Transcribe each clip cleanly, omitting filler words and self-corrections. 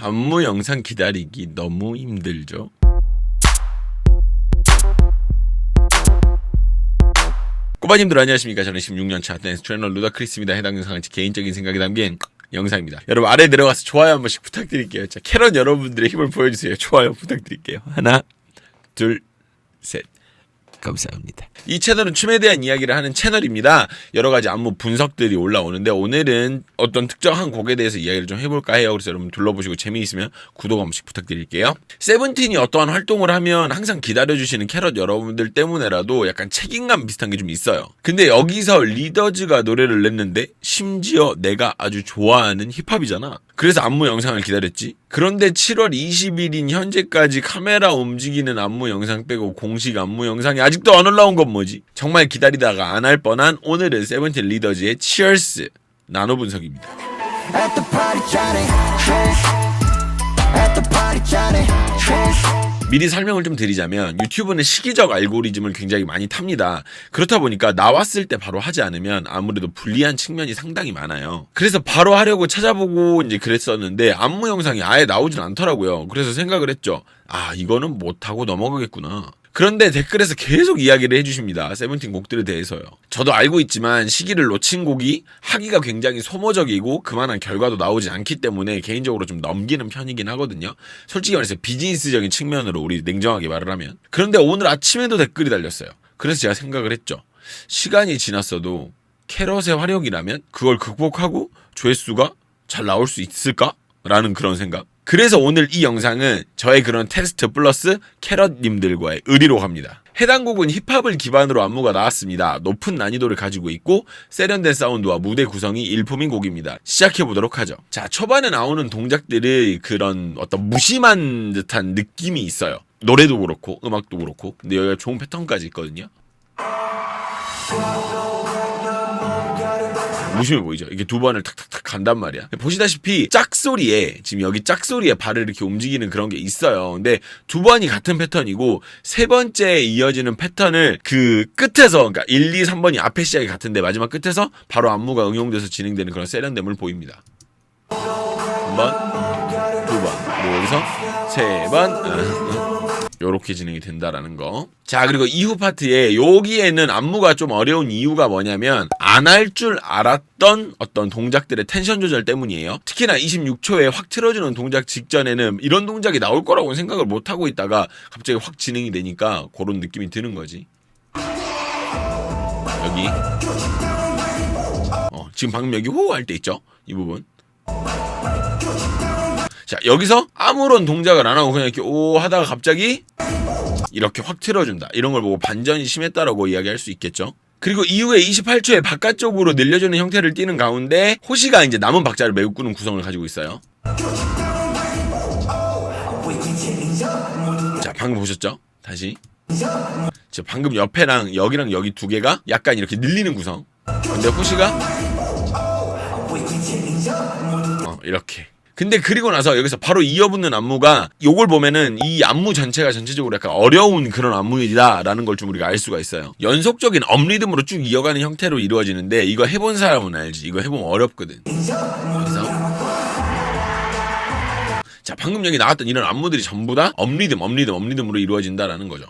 안무 영상 기다리기 너무 힘들죠. 꼬바님들 안녕하십니까. 저는 16년차 댄스 트레이너 루다크리스입니다. 해당 영상은 제 개인적인 생각이 담긴 영상입니다. 여러분 아래 내려가서 좋아요 한 번씩 부탁드릴게요. 자, 캐럿 여러분들의 힘을 보여주세요. 좋아요 부탁드릴게요. 하나, 둘, 셋. 감사합니다. 이 채널은 춤에 대한 이야기를 하는 채널입니다. 여러가지 안무 분석들이 올라오는데 오늘은 어떤 특정한 곡에 대해서 이야기를 좀 해볼까 해요. 그래서 여러분 둘러보시고 재미있으면 구독 한 번씩 부탁드릴게요. 세븐틴이 어떠한 활동을 하면 항상 기다려주시는 캐럿 여러분들 때문에라도 약간 책임감 비슷한 게 좀 있어요. 근데 여기서 리더즈가 노래를 냈는데 심지어 내가 아주 좋아하는 힙합이잖아. 그래서 안무 영상을 기다렸지. 그런데 7월 20일인 현재까지 카메라 움직이는 안무 영상 빼고 공식 안무 영상이 아직도 안 올라온 건 뭐지? 정말 기다리다가 안 할 뻔한 오늘은 세븐틴 리더즈의 Cheers 나노 분석입니다. 미리 설명을 좀 드리자면 유튜브는 시기적 알고리즘을 굉장히 많이 탑니다. 그렇다 보니까 나왔을 때 바로 하지 않으면 아무래도 불리한 측면이 상당히 많아요. 그래서 바로 하려고 찾아보고 이제 그랬었는데 안무 영상이 아예 나오진 않더라고요. 그래서 생각을 했죠. 이거는 못하고 넘어가겠구나. 그런데 댓글에서 계속 이야기를 해주십니다. 세븐틴 곡들에 대해서요. 저도 알고 있지만 시기를 놓친 곡이 하기가 굉장히 소모적이고 그만한 결과도 나오지 않기 때문에 개인적으로 좀 넘기는 편이긴 하거든요. 솔직히 말해서 비즈니스적인 측면으로 우리 냉정하게 말을 하면. 그런데 오늘 아침에도 댓글이 달렸어요. 그래서 제가 생각을 했죠. 시간이 지났어도 캐럿의 화력이라면 그걸 극복하고 조회수가 잘 나올 수 있을까? 라는 그런 생각. 그래서 오늘 이 영상은 저의 그런 테스트 플러스 캐럿님들과의 의리로 갑니다. 해당 곡은 힙합을 기반으로 안무가 나왔습니다. 높은 난이도를 가지고 있고 세련된 사운드와 무대 구성이 일품인 곡입니다. 시작해보도록 하죠. 자, 초반에 나오는 동작들이 그런 어떤 무심한 듯한 느낌이 있어요. 노래도 그렇고 음악도 그렇고. 근데 여기가 좋은 패턴까지 있거든요. 무심해 보이죠? 이게 두 번을 탁탁탁 간단 말이야. 보시다시피 짝소리에 지금 여기 짝소리에 발을 이렇게 움직이는 그런 게 있어요. 근데 두 번이 같은 패턴이고 세 번째에 이어지는 패턴을 그 끝에서 그러니까 1, 2, 3번이 앞에 시작이 같은데 마지막 끝에서 바로 안무가 응용돼서 진행되는 그런 세련됨을 보입니다. 한 번, 두 번, 여기서 세 번. 요렇게 진행이 된다라는 거. 자, 그리고 이후 파트에 여기에는 안무가 좀 어려운 이유가 뭐냐면 안 할 줄 알았던 어떤 동작들의 텐션 조절 때문이에요. 특히나 26초에 확 틀어주는 동작 직전에는 이런 동작이 나올 거라고 생각을 못 하고 있다가 갑자기 확 진행이 되니까 그런 느낌이 드는 거지. 여기 지금 방금 여기 호호 할 때 있죠? 이 부분. 자, 여기서 아무런 동작을 안 하고 그냥 이렇게 오 하다가 갑자기 이렇게 확 틀어준다. 이런 걸 보고 반전이 심했다라고 이야기할 수 있겠죠. 그리고 이후에 28초에 바깥쪽으로 늘려주는 형태를 띠는 가운데 호시가 이제 남은 박자를 메꾸는 구성을 가지고 있어요. 자, 방금 보셨죠? 다시. 자, 방금 옆에랑 여기랑 여기 두 개가 약간 이렇게 늘리는 구성. 근데 호시가 이렇게. 근데 그리고 나서 여기서 바로 이어붙는 안무가 요걸 보면은 이 안무 전체가 전체적으로 약간 어려운 그런 안무이다라는 걸 좀 우리가 알 수가 있어요. 연속적인 업리듬으로 쭉 이어가는 형태로 이루어지는데 이거 해본 사람은 알지. 이거 해보면 어렵거든. 그래서 자, 방금 여기 나왔던 이런 안무들이 전부 다 업리듬으로 이루어진다라는 거죠.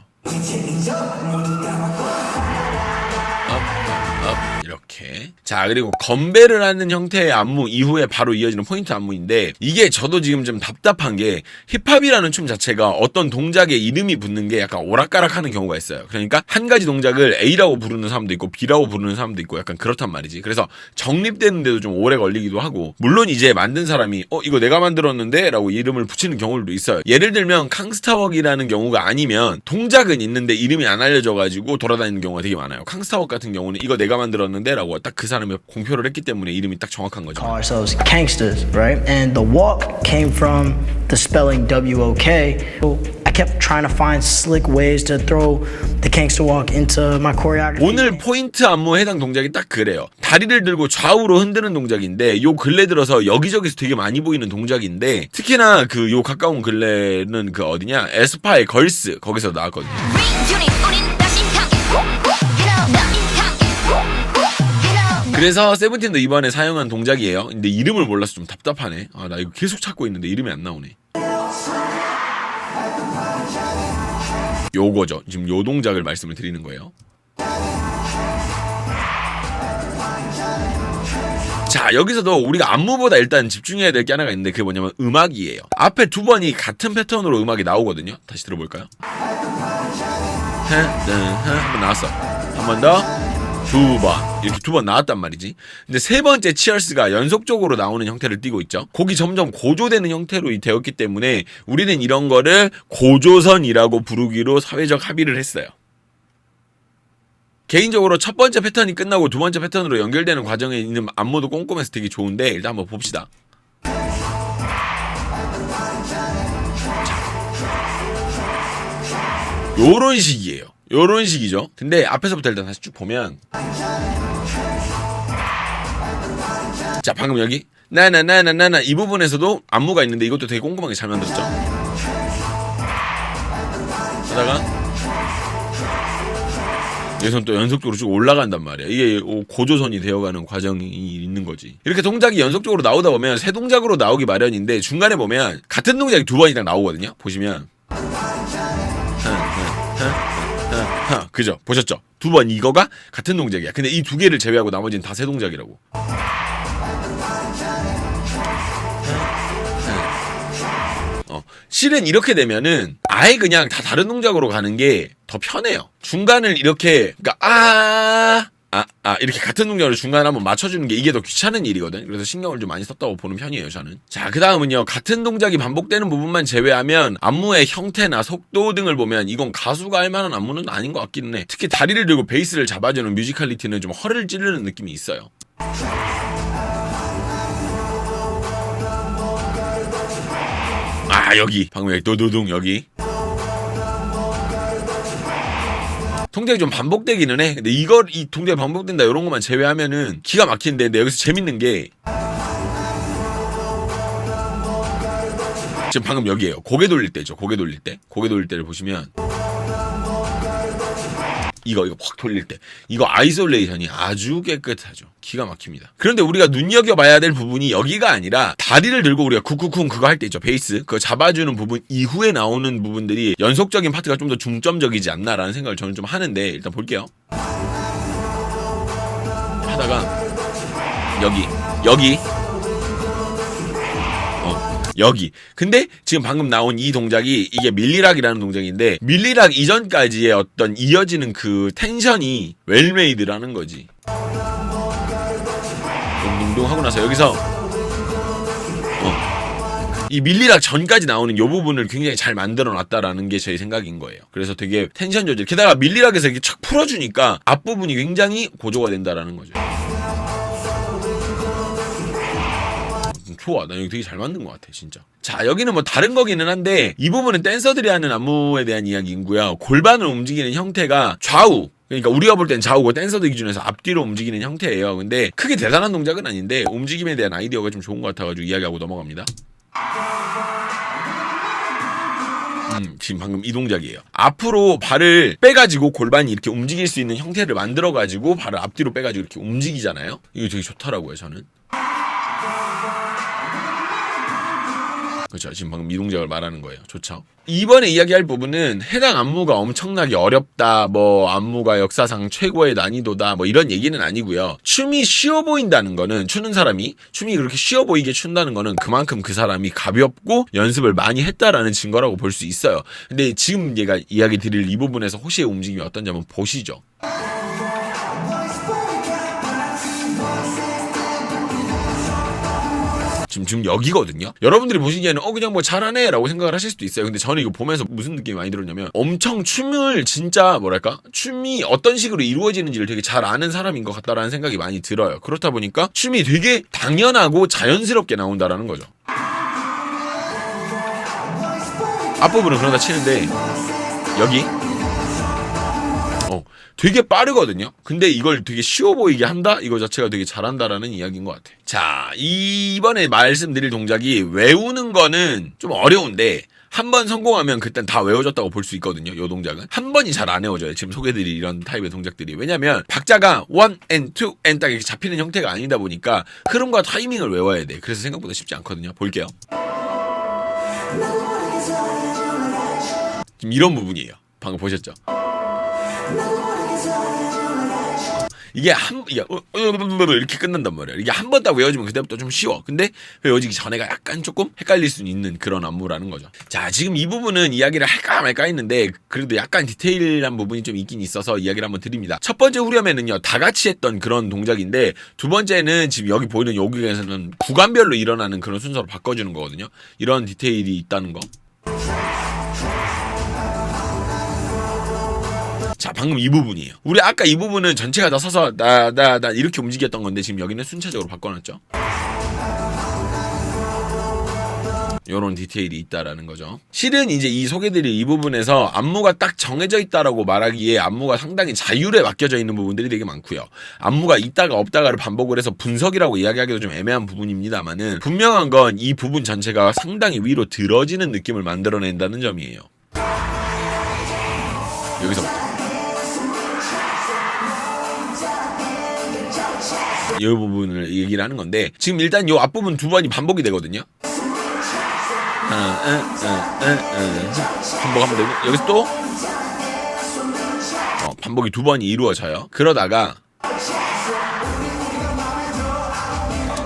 이렇게. 자, 그리고 건배를 하는 형태의 안무 이후에 바로 이어지는 포인트 안무인데 이게 저도 지금 좀 답답한 게 힙합이라는 춤 자체가 어떤 동작에 이름이 붙는 게 약간 오락가락하는 경우가 있어요. 그러니까 한 가지 동작을 A라고 부르는 사람도 있고 B라고 부르는 사람도 있고 약간 그렇단 말이지. 그래서 정립되는데도 좀 오래 걸리기도 하고 물론 이제 만든 사람이 이거 내가 만들었는데 라고 이름을 붙이는 경우도 있어요. 예를 들면 캉스타웍이라는 경우가 아니면 동작은 있는데 이름이 안 알려져가지고 돌아다니는 경우가 되게 많아요. 캉스타웍 같은 경우는 이거 내가 만들었는데 라고 딱 그 사람이 공표를 했기 때문에 이름이 딱 정확한 거죠. Call ourselves gangsters, right? And the walk came from the spelling W-O-K. I kept trying to find slick ways to throw the gangster walk into my choreography. 오늘 포인트 안무에 해당 동작이 딱 그래요. 다리를 들고 좌우로 흔드는 동작인데 요 근래 들어서 여기저기서 되게 많이 보이는 동작인데 특히나 그 요 가까운 근래는 그 어디냐? 에스파의 걸스 거기서 나왔거든요. 그래서 세븐틴도 이번에 사용한 동작이에요. 근데 이름을 몰라서 좀 답답하네. 아, 나 이거 계속 찾고 있는데 이름이 안 나오네. 요거죠. 지금 요 동작을 말씀을 드리는 거예요. 자, 여기서도 우리가 안무보다 일단 집중해야 될 게 하나가 있는데 그게 뭐냐면 음악이에요. 앞에 두 번이 같은 패턴으로 음악이 나오거든요. 다시 들어볼까요? 한번 나왔어. 한 번 더, 두 번. 이렇게 두 번 나왔단 말이지. 근데 세 번째 치얼스가 연속적으로 나오는 형태를 띠고 있죠. 곡이 점점 고조되는 형태로 되었기 때문에 우리는 이런 거를 고조선이라고 부르기로 사회적 합의를 했어요. 개인적으로 첫 번째 패턴이 끝나고 두 번째 패턴으로 연결되는 과정에 있는 안무도 꼼꼼해서 되게 좋은데 일단 한번 봅시다. 요런 식이에요. 요런 식이죠. 근데 앞에서부터 일단 다시 쭉 보면, 자, 방금 여기 나나나나나나 이 부분에서도 안무가 있는데 이것도 되게 꼼꼼하게 잘 만들었죠. 하다가 여기서는 또 연속적으로 쭉 올라간단 말이야. 이게 고조선이 되어가는 과정이 있는 거지. 이렇게 동작이 연속적으로 나오다 보면 세 동작으로 나오기 마련인데 중간에 보면 같은 동작이 두 번이나 나오거든요. 보시면 그죠? 보셨죠? 두 번 이거가 같은 동작이야. 근데 이 두 개를 제외하고 나머지는 다 세 동작이라고. 실은 이렇게 되면은 아예 그냥 다 다른 동작으로 가는 게 더 편해요. 중간을 이렇게, 그러니까 이렇게 같은 동작으로 중간에 한번 맞춰주는 게 이게 더 귀찮은 일이거든. 그래서 신경을 좀 많이 썼다고 보는 편이에요, 저는. 자, 그 다음은요. 같은 동작이 반복되는 부분만 제외하면 안무의 형태나 속도 등을 보면 이건 가수가 할 만한 안무는 아닌 것 같기는 해. 특히 다리를 들고 베이스를 잡아주는 뮤지컬리티는 좀 허를 찌르는 느낌이 있어요. 여기 방금 여기 도도둥 여기 동작이 좀 반복되기는 해. 근데 이 동작이 반복된다 이런 것만 제외하면은 기가 막히는데, 근데 여기서 재밌는 게 지금 방금 여기에요. 고개 돌릴 때죠. 고개 돌릴 때를 보시면 이거 확 돌릴 때 이거 아이솔레이션이 아주 깨끗하죠. 기가 막힙니다. 그런데 우리가 눈여겨봐야 될 부분이 여기가 아니라 다리를 들고 우리가 쿡쿡쿵 그거 할 때 있죠. 베이스 그거 잡아주는 부분 이후에 나오는 부분들이 연속적인 파트가 좀 더 중점적이지 않나라는 생각을 저는 좀 하는데, 일단 볼게요. 하다가 여기 근데 지금 방금 나온 이 동작이 이게 밀리락이라는 동작인데, 밀리락 이전까지의 어떤 이어지는 그 텐션이 웰메이드라는 거지. 동동동 하고 나서 여기서 이 밀리락 전까지 나오는 요 부분을 굉장히 잘 만들어 놨다라는 게 제 생각인 거예요. 그래서 되게 텐션 조절, 게다가 밀리락에서 이렇게 착 풀어주니까 앞부분이 굉장히 고조가 된다라는 거죠. 좋아. 나 여기 되게 잘 만든 것 같아, 진짜. 자, 여기는 뭐 다른 거기는 한데 이 부분은 댄서들이 하는 안무에 대한 이야기인고요. 골반을 움직이는 형태가 좌우, 그러니까 우리가 볼 땐 좌우고 댄서들 기준에서 앞뒤로 움직이는 형태예요. 근데 크게 대단한 동작은 아닌데 움직임에 대한 아이디어가 좀 좋은 것 같아가지고 이야기하고 넘어갑니다. 지금 방금 이 동작이에요. 앞으로 발을 빼가지고 골반이 이렇게 움직일 수 있는 형태를 만들어가지고 발을 앞뒤로 빼가지고 이렇게 움직이잖아요. 이거 되게 좋더라고요, 저는. 그렇죠. 지금 방금 이 동작을 말하는 거예요. 좋죠. 이번에 이야기할 부분은 해당 안무가 엄청나게 어렵다, 뭐 안무가 역사상 최고의 난이도다, 뭐 이런 얘기는 아니고요. 춤이 쉬워 보인다는 거는, 추는 사람이 춤이 그렇게 쉬워 보이게 춘다는 거는 그만큼 그 사람이 가볍고 연습을 많이 했다라는 증거라고 볼 수 있어요. 근데 지금 얘가 이야기 드릴 이 부분에서 호시의 움직임이 어떤지 한번 보시죠. 지금 여기거든요. 여러분들이 보시기에는 그냥 뭐 잘하네 라고 생각을 하실 수도 있어요. 근데 저는 이거 보면서 무슨 느낌이 많이 들었냐면, 엄청 춤을 진짜 뭐랄까, 춤이 어떤 식으로 이루어지는지를 되게 잘 아는 사람인 것 같다라는 생각이 많이 들어요. 그렇다 보니까 춤이 되게 당연하고 자연스럽게 나온다라는 거죠. 앞부분은 그러다 치는데 여기 되게 빠르거든요. 근데 이걸 되게 쉬워 보이게 한다? 이거 자체가 되게 잘한다라는 이야기인 것 같아. 자, 이번에 말씀드릴 동작이 외우는 거는 좀 어려운데 한 번 성공하면 그땐 다 외워졌다고 볼 수 있거든요. 요 동작은 한 번이 잘 안 외워져요. 지금 소개드릴 이런 타입의 동작들이. 왜냐면 박자가 1 and 2 and 딱 이렇게 잡히는 형태가 아니다 보니까 흐름과 타이밍을 외워야 돼. 그래서 생각보다 쉽지 않거든요. 볼게요. 지금 이런 부분이에요. 방금 보셨죠? 이게 이렇게 끝난단 말이야. 이게 한 번 딱 외워지면 그때부터 좀 쉬워. 근데 외워지기 전에가 약간 조금 헷갈릴 수 있는 그런 안무라는 거죠. 자, 지금 이 부분은 이야기를 할까 말까 했는데 그래도 약간 디테일한 부분이 좀 있긴 있어서 이야기를 한번 드립니다. 첫 번째 후렴에는요, 다 같이 했던 그런 동작인데 두 번째는 지금 여기 보이는 여기에서는 구간별로 일어나는 그런 순서로 바꿔주는 거거든요. 이런 디테일이 있다는 거. 자, 방금 이 부분이에요. 우리 아까 이 부분은 전체가 다 서서 나 이렇게 움직였던 건데 지금 여기는 순차적으로 바꿔놨죠. 요런 디테일이 있다라는 거죠. 실은 이제 이 소개드릴 이 부분에서 안무가 딱 정해져 있다라고 말하기에 안무가 상당히 자율에 맡겨져 있는 부분들이 되게 많고요. 안무가 있다가 없다가를 반복을 해서 분석이라고 이야기하기도 좀 애매한 부분입니다만은 분명한 건 이 부분 전체가 상당히 위로 들어지는 느낌을 만들어낸다는 점이에요. 여기서부터. 이 부분을 얘기를 하는 건데 지금 일단 이 앞부분 두 번이 반복이 되거든요. 반복하면 되고 여기서 또 반복이 두 번이 이루어져요. 그러다가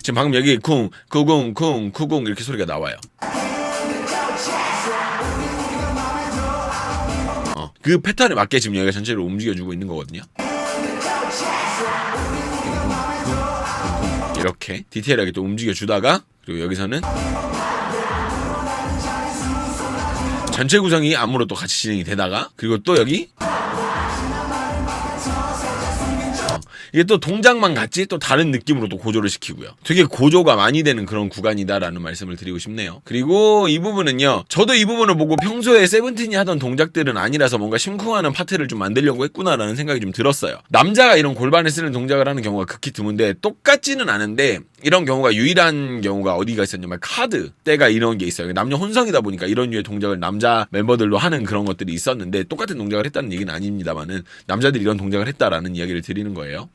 지금 방금 여기 쿵 쿠궁 쿵 쿠궁 이렇게 소리가 나와요. 그 패턴에 맞게 지금 여기가 전체로 움직여주고 있는 거거든요. 이렇게 디테일하게 또 움직여주다가 그리고 여기서는 전체 구성이 안무로 또 같이 진행이 되다가 그리고 또 여기 이게 또 동작만 같지 또 다른 느낌으로 또 고조를 시키고요. 되게 고조가 많이 되는 그런 구간이다라는 말씀을 드리고 싶네요. 그리고 이 부분은요, 저도 이 부분을 보고 평소에 세븐틴이 하던 동작들은 아니라서 뭔가 심쿵하는 파트를 좀 만들려고 했구나라는 생각이 좀 들었어요. 남자가 이런 골반을 쓰는 동작을 하는 경우가 극히 드문데 똑같지는 않은데 이런 경우가 유일한 경우가 어디가 있었냐면 카드 때가 이런 게 있어요. 남녀 혼성이다 보니까 이런 류의 동작을 남자 멤버들로 하는 그런 것들이 있었는데 똑같은 동작을 했다는 얘기는 아닙니다만은 남자들이 이런 동작을 했다라는 이야기를 드리는 거예요.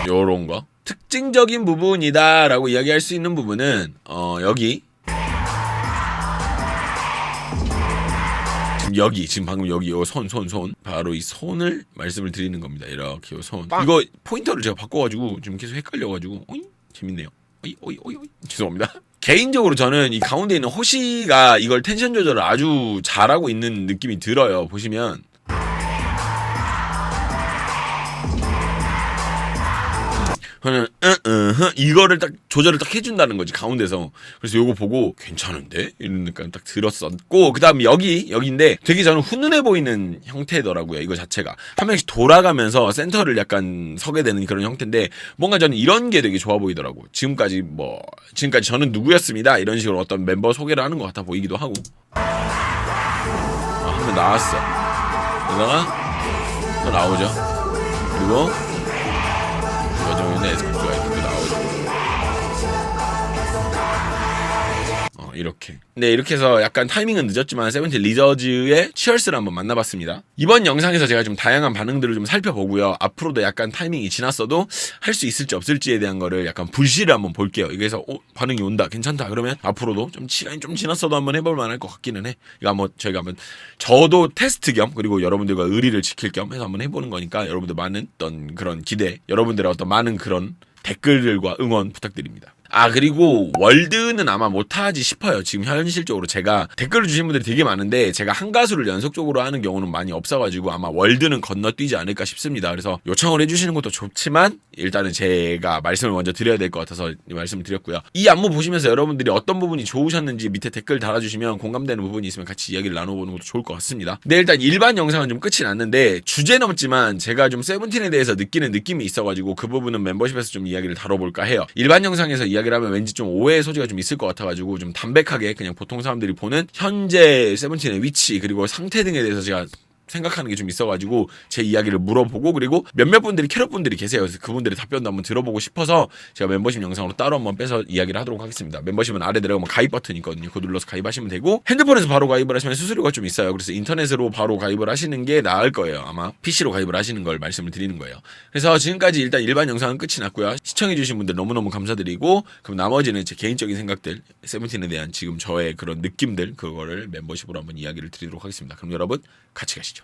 요런 거 특징적인 부분이다 라고 이야기할 수 있는 부분은 여기 지금 방금 여기 요 손 바로 이 손을 말씀을 드리는 겁니다. 이렇게 요 손 이거 포인터를 제가 바꿔가지고 지금 계속 헷갈려가지고 재밌네요. 오이 죄송합니다. 개인적으로 저는 이 가운데 있는 호시가 이걸 텐션 조절을 아주 잘하고 있는 느낌이 들어요. 보시면 저는 이거를 딱 조절을 딱 해준다는 거지 가운데서. 그래서 요거 보고 괜찮은데 이런 느낌 딱 들었었고 그다음 여기인데 되게 저는 훈훈해 보이는 형태더라고요. 이거 자체가 한 명씩 돌아가면서 센터를 약간 서게 되는 그런 형태인데 뭔가 저는 이런 게 되게 좋아 보이더라고. 지금까지 저는 누구였습니다 이런 식으로 어떤 멤버 소개를 하는 것 같아 보이기도 하고. 한 번 나왔어. 그러다가 또 나오죠. 그리고 에스쿱스가 이렇게 나오죠. 이렇게. 네, 이렇게 해서 약간 타이밍은 늦었지만 세븐틴 리저즈의 치얼스를 한번 만나봤습니다. 이번 영상에서 제가 좀 다양한 반응들을 좀 살펴보고요. 앞으로도 약간 타이밍이 지났어도 할 수 있을지 없을지에 대한 거를 약간 불시를 한번 볼게요. 여기서 반응이 온다, 괜찮다 그러면 앞으로도 좀 시간이 좀 지났어도 한번 해볼 만할 것 같기는 해. 이거 한번 저희가 한번 저도 테스트 겸 그리고 여러분들과 의리를 지킬 겸 해서 한번 해보는 거니까 여러분들 많은 어떤 그런 기대, 여러분들의 어떤 많은 그런 댓글들과 응원 부탁드립니다. 그리고 월드는 아마 못하지 싶어요. 지금 현실적으로 제가 댓글을 주신 분들이 되게 많은데 제가 한 가수를 연속적으로 하는 경우는 많이 없어가지고 아마 월드는 건너뛰지 않을까 싶습니다. 그래서 요청을 해주시는 것도 좋지만 일단은 제가 말씀을 먼저 드려야 될 것 같아서 이 말씀을 드렸고요. 이 안무 보시면서 여러분들이 어떤 부분이 좋으셨는지 밑에 댓글 달아주시면 공감되는 부분이 있으면 같이 이야기를 나눠보는 것도 좋을 것 같습니다. 네, 일단 일반 영상은 좀 끝이 났는데 주제는 없지만 제가 좀 세븐틴에 대해서 느끼는 느낌이 있어가지고 그 부분은 멤버십에서 좀 이야기를 다뤄볼까 해요. 일반 영상에서 이야기를 하면 왠지 좀 오해의 소지가 좀 있을 것 같아가지고 좀 담백하게 그냥 보통 사람들이 보는 현재 세븐틴의 위치 그리고 상태 등에 대해서 제가 생각하는 게 좀 있어가지고 제 이야기를 물어보고 그리고 몇몇 분들이 캐럿 분들이 계세요. 그래서 그분들의 답변도 한번 들어보고 싶어서 제가 멤버십 영상으로 따로 한번 빼서 이야기를 하도록 하겠습니다. 멤버십은 아래 내려가면 가입 버튼이 있거든요. 그거 눌러서 가입하시면 되고 핸드폰에서 바로 가입을 하시면 수수료가 좀 있어요. 그래서 인터넷으로 바로 가입을 하시는 게 나을 거예요. 아마 PC로 가입을 하시는 걸 말씀을 드리는 거예요. 그래서 지금까지 일단 일반 영상은 끝이 났고요. 시청해주신 분들 너무너무 감사드리고 그럼 나머지는 제 개인적인 생각들 세븐틴에 대한 지금 저의 그런 느낌들 그거를 멤버십으로 한번 이야기를 드리도록 하겠습니다. 그럼 여러분 같이 가시죠.